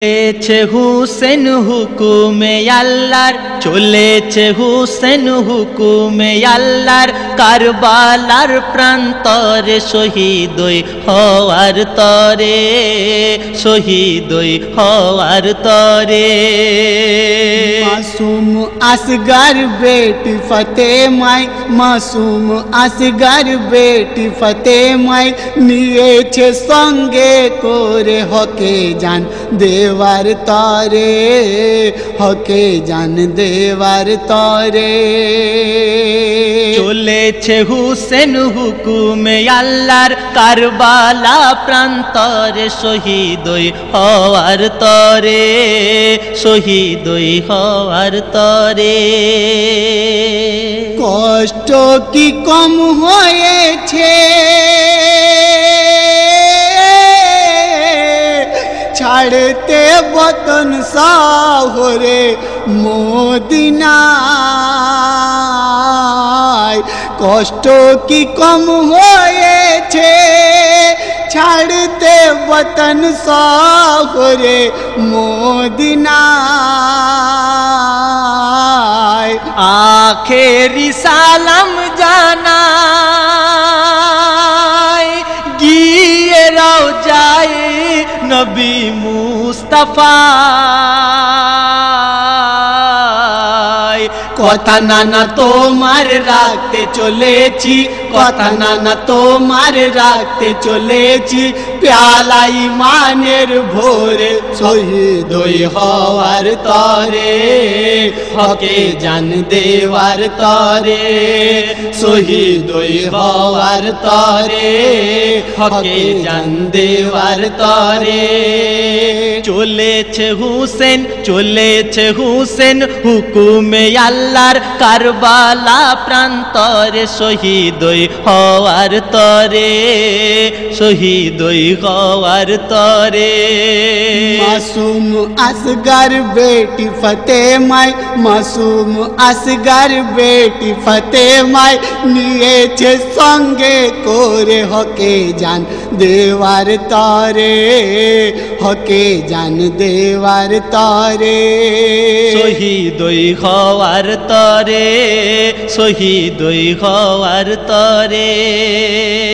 চলেছে হুসেন হুকুমে আল্লাহর, চলেছে হুসেন হুকুমে আল্লাহর, কারবালার প্রান্তরে শহীদ হওয়ার তরে, শহীদ হওয়ার তরে। मासूम असगर बेटी फतेह माई, मासूम असगर बेटी फतेह माई निয়েছে সঙ্গে করে হকে জান দেওয়ার তরে, হকে জান দেওয়ার তরে। চলেছে হুসেন হুকুমে আল্লাহর, কারবালা প্রান্তরে শহীদ হওয়ার তরে, শহীদ হওয়ার তরে। কষ্ট কি কম হয়েছে ছাড়তে বতন শহরে মদিনায়, কষ্ট কি কম হয়েছে ছাড়তে বতন শহরে মদিনায়। আখেরি সালাম জানাই গিয়ে রওজায় নবী মুস্তাফা, কথা নানা তোমার রাখতে চলেছি, কথা নানা তোমার রাখতে চলেছি, প্যালা ইমানের ভোরে শহীদ হওয়ার তরে, হকে জান দেওয়ার তরে, শহীদ হওয়ার তরে, হকে জান দেওয়ার তরে। চলেছে হুসেন, চলেছে হুসেন হুকুমে আল্লাহর, কারবালা প্রান্তরে শহীদ হওয়ার তরে, শহীদ হওয়ার তরে। मासूम असगर बेटी फतेह माई, मासूम असगर बेटी फतेह माई নিয়েছে সঙ্গে করে হকে জান দেওয়ার তরে, হকে জান দেওয়ার তরে। শহীদ হওয়ার তরে, শহীদ হওয়ার তরে।